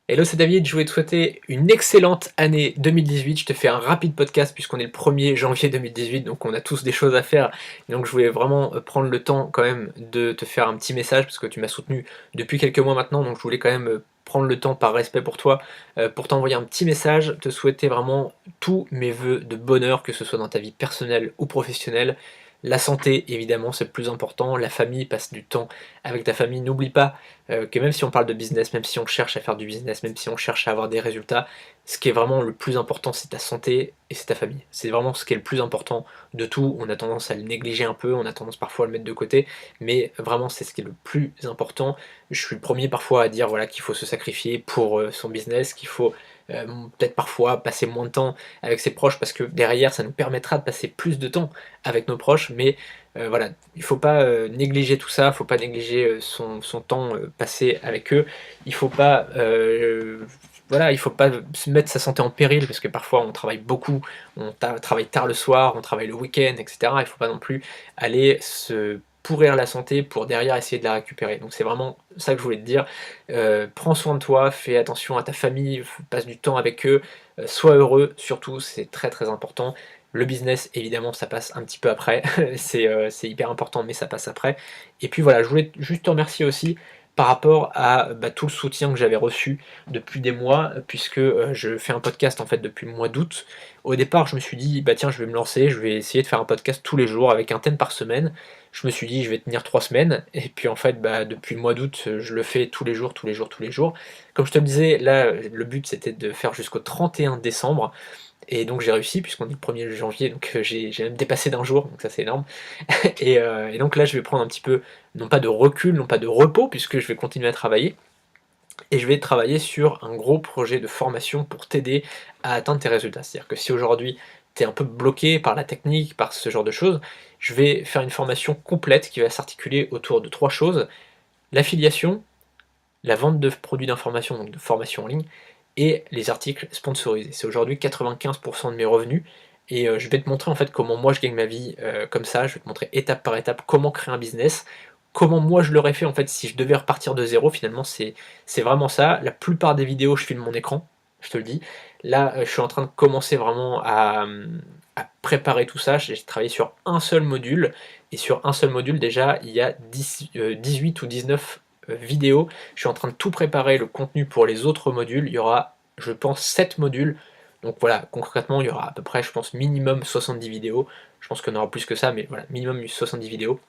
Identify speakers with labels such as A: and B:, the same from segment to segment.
A: Hello, c'est David, je voulais te souhaiter une excellente année 2018. Je te fais un rapide podcast puisqu'on est le 1er janvier 2018, donc on a tous des choses à faire. Et donc je voulais vraiment prendre le temps quand même de te faire un petit message parce que tu m'as soutenu depuis quelques mois maintenant, donc je voulais quand même prendre le temps par respect pour toi, pour t'envoyer un petit message, te souhaiter vraiment tous mes vœux de bonheur, que ce soit dans ta vie personnelle ou professionnelle. La santé, évidemment, c'est le plus important. La famille, passe du temps avec ta famille. N'oublie pas que même si on parle de business, même si on cherche à faire du business, même si on cherche à avoir des résultats, ce qui est vraiment le plus important, c'est ta santé et c'est ta famille. C'est vraiment ce qui est le plus important de tout. On a tendance à le négliger un peu, on a tendance parfois à le mettre de côté, mais vraiment c'est ce qui est le plus important. Je suis le premier parfois à dire voilà, qu'il faut se sacrifier pour son business, qu'il faut peut-être parfois passer moins de temps avec ses proches parce que derrière ça nous permettra de passer plus de temps avec nos proches, mais voilà, il faut pas négliger tout ça, il faut pas négliger son temps passé avec eux, il faut pas voilà, il faut pas se mettre sa santé en péril parce que parfois on travaille beaucoup, travaille tard le soir, on travaille le week-end, etc. Il faut pas non plus aller se pourrir la santé pour derrière essayer de la récupérer. Donc c'est vraiment ça que je voulais te dire. Prends soin de toi, fais attention à ta famille, passe du temps avec eux, sois heureux, surtout c'est très très important. Le business, évidemment, ça passe un petit peu après. C'est hyper important, mais ça passe après. Et puis voilà, je voulais juste te remercier aussi par rapport à tout le soutien que j'avais reçu depuis des mois, puisque je fais un podcast en fait depuis le mois d'août. Au départ, je me suis dit, bah tiens, je vais me lancer, je vais essayer de faire un podcast tous les jours avec un thème par semaine. Je me suis dit, je vais tenir 3 semaines, et puis en fait, depuis le mois d'août, je le fais tous les jours, tous les jours, tous les jours. Comme je te le disais, là, le but c'était de faire jusqu'au 31 décembre. Et donc j'ai réussi puisqu'on est le 1er janvier, donc j'ai même dépassé d'un jour, donc ça c'est énorme. Et donc là je vais prendre un petit peu, non pas de recul, non pas de repos, puisque je vais continuer à travailler, et je vais travailler sur un gros projet de formation pour t'aider à atteindre tes résultats. C'est-à-dire que si aujourd'hui tu es un peu bloqué par la technique, par ce genre de choses, je vais faire une formation complète qui va s'articuler autour de 3 choses: l'affiliation, la vente de produits d'information, donc de formation en ligne, et les articles sponsorisés. C'est aujourd'hui 95% de mes revenus, et je vais te montrer en fait comment moi je gagne ma vie comme ça. Je vais te montrer étape par étape comment créer un business, comment moi je l'aurais fait en fait si je devais repartir de zéro. Finalement c'est vraiment ça. La plupart des vidéos je filme mon écran, je te le dis. Là je suis en train de commencer vraiment à préparer tout ça. J'ai travaillé sur un seul module, et sur un seul module déjà il y a 18 ou 19 vidéos. Je suis en train de tout préparer, le contenu pour les autres modules. Il y aura, je pense, 7 modules. Donc voilà, concrètement, il y aura à peu près, je pense, minimum 70 vidéos. Je pense qu'on aura plus que ça, mais voilà, minimum 70 vidéos.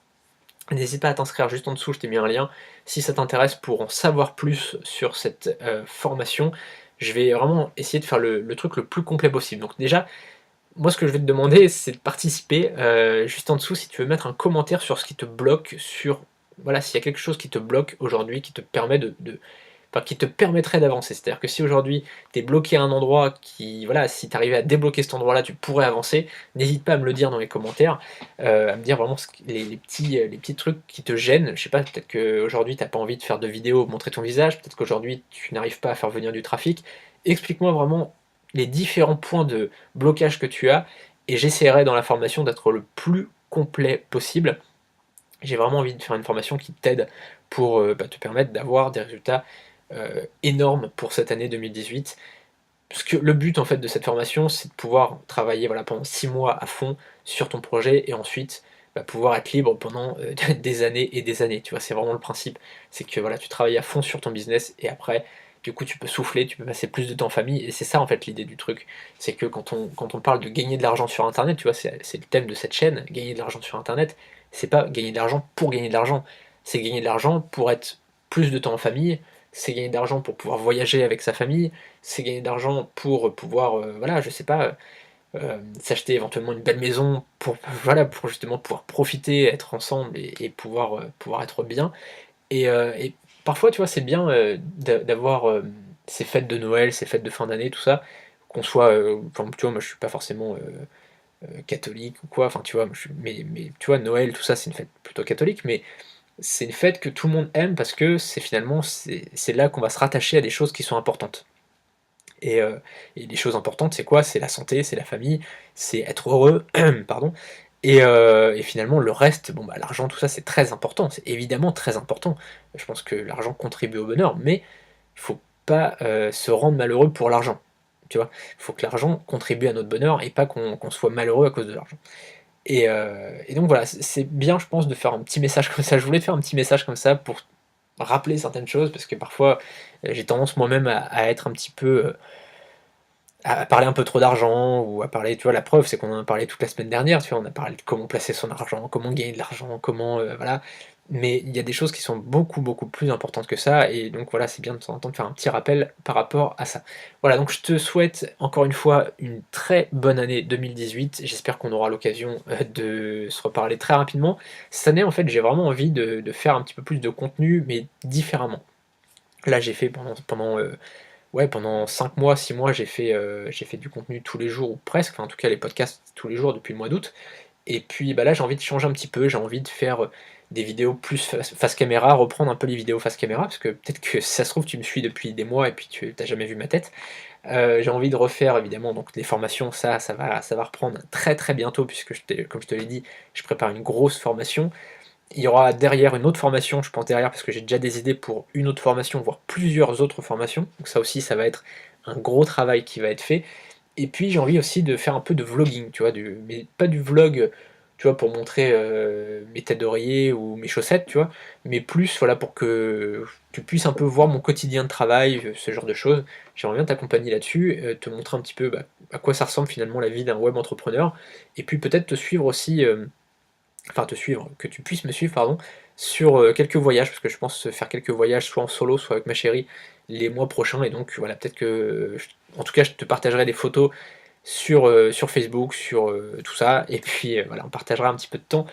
A: N'hésite pas à t'inscrire juste en dessous, je t'ai mis un lien. Si ça t'intéresse pour en savoir plus sur cette formation, je vais vraiment essayer de faire le truc le plus complet possible. Donc déjà, moi ce que je vais te demander, c'est de participer juste en dessous si tu veux mettre un commentaire sur ce qui te bloque, sur voilà, s'il y a quelque chose qui te bloque aujourd'hui, qui te permet enfin, qui te permettrait d'avancer. C'est-à-dire que si aujourd'hui tu es bloqué à un endroit qui, voilà, si tu arrivais à débloquer cet endroit-là, tu pourrais avancer, n'hésite pas à me le dire dans les commentaires, à me dire vraiment les petits trucs qui te gênent. Je sais pas, peut-être qu'aujourd'hui tu n'as pas envie de faire de vidéos, montrer ton visage, peut-être qu'aujourd'hui tu n'arrives pas à faire venir du trafic. Explique-moi vraiment les différents points de blocage que tu as, et j'essaierai dans la formation d'être le plus complet possible. J'ai vraiment envie de faire une formation qui t'aide pour te permettre d'avoir des résultats énormes pour cette année 2018. Parce que le but en fait de cette formation, c'est de pouvoir travailler voilà, pendant 6 mois à fond sur ton projet, et ensuite pouvoir être libre pendant des années et des années. Tu vois, c'est vraiment le principe. C'est que voilà, tu travailles à fond sur ton business, et après, du coup, tu peux souffler, tu peux passer plus de temps en famille. Et c'est ça en fait l'idée du truc. C'est que quand on parle de gagner de l'argent sur Internet, tu vois, c'est le thème de cette chaîne, gagner de l'argent sur Internet, c'est pas gagner de l'argent pour gagner de l'argent. C'est gagner de l'argent pour être plus de temps en famille, c'est gagner de l'argent pour pouvoir voyager avec sa famille, c'est gagner de l'argent pour pouvoir, voilà, je sais pas, s'acheter éventuellement une belle maison pour, voilà, pour justement pouvoir profiter, être ensemble, et pouvoir être bien. Et parfois, tu vois, c'est bien d'avoir ces fêtes de Noël, ces fêtes de fin d'année, tout ça, qu'on soit, enfin, tu vois, moi je suis pas forcément catholique ou quoi, enfin, tu vois, mais tu vois, Noël, tout ça, c'est une fête plutôt catholique, mais c'est une fête que tout le monde aime parce que c'est finalement, c'est là qu'on va se rattacher à des choses qui sont importantes. Et les choses importantes, c'est quoi? C'est la santé, c'est la famille, c'est être heureux, pardon. Et finalement, le reste, bon, l'argent, tout ça, c'est très important, c'est évidemment très important. Je pense que l'argent contribue au bonheur, mais il faut pas se rendre malheureux pour l'argent. Tu vois? Il faut que l'argent contribue à notre bonheur et pas qu'on soit malheureux à cause de l'argent. Et donc voilà, c'est bien je pense de faire un petit message comme ça. Je voulais te faire un petit message comme ça pour rappeler certaines choses parce que parfois, j'ai tendance moi-même à être un petit peu, à parler un peu trop d'argent ou à parler tu vois, la preuve, c'est qu'on en a parlé toute la semaine dernière, tu vois? On a parlé de comment placer son argent, comment gagner de l'argent, comment, voilà. Mais il y a des choses qui sont beaucoup, beaucoup plus importantes que ça et donc voilà, c'est bien de temps en temps de faire un petit rappel par rapport à ça. Voilà, donc je te souhaite encore une fois une très bonne année 2018. J'espère qu'on aura l'occasion, de se reparler très rapidement. Cette année, en fait, j'ai vraiment envie de faire un petit peu plus de contenu, mais différemment. Là, j'ai fait ouais, pendant 5 mois, 6 mois, j'ai fait du contenu tous les jours ou presque, enfin en tout cas les podcasts tous les jours depuis le mois d'août. Et puis bah là j'ai envie de changer un petit peu, j'ai envie de faire, des vidéos plus face caméra, reprendre un peu les vidéos face caméra, parce que peut-être que si ça se trouve tu me suis depuis des mois et puis tu as jamais vu ma tête. J'ai envie de refaire évidemment donc les formations, ça va reprendre très, très bientôt puisque comme je te l'ai dit, je prépare une grosse formation. Il y aura derrière une autre formation, je pense derrière parce que j'ai déjà des idées pour une autre formation, voire plusieurs autres formations. Donc ça aussi, ça va être un gros travail qui va être fait. Et puis j'ai envie aussi de faire un peu de vlogging, tu vois, mais pas du vlog, tu vois, pour montrer mes têtes d'oreiller ou mes chaussettes, tu vois, mais plus voilà pour que tu puisses un peu voir mon quotidien de travail, ce genre de choses. J'aimerais bien t'accompagner là-dessus, te montrer un petit peu bah, à quoi ça ressemble finalement la vie d'un web entrepreneur, et puis peut-être te suivre aussi. Enfin te suivre, que tu puisses me suivre pardon, sur, quelques voyages, parce que je pense faire quelques voyages soit en solo, soit avec ma chérie les mois prochains et donc voilà, peut-être que en tout cas, je te partagerai des photos sur Facebook, sur, tout ça et puis, voilà, on partagera un petit peu de temps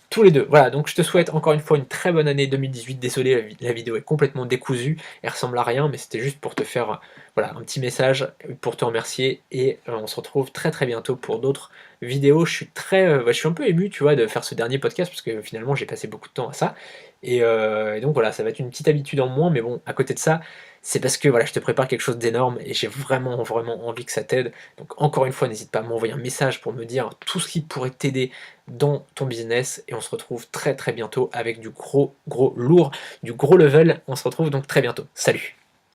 A: tous les 2. Voilà, donc je te souhaite encore une fois une très bonne année 2018. Désolé, la vidéo est complètement décousue, elle ressemble à rien, mais c'était juste pour te faire, voilà, un petit message, pour te remercier et on se retrouve très, très bientôt pour d'autres vidéos. Je suis je suis un peu ému, tu vois, de faire ce dernier podcast parce que finalement j'ai passé beaucoup de temps à ça et donc voilà, ça va être une petite habitude en moins, mais bon, à côté de ça, c'est parce que voilà, je te prépare quelque chose d'énorme et j'ai vraiment, vraiment envie que ça t'aide. Donc encore une fois, n'hésite pas à m'envoyer un message pour me dire tout ce qui pourrait t'aider dans ton business et on se retrouve très très bientôt avec du gros, gros lourd, du gros level. On se retrouve donc très bientôt. Salut!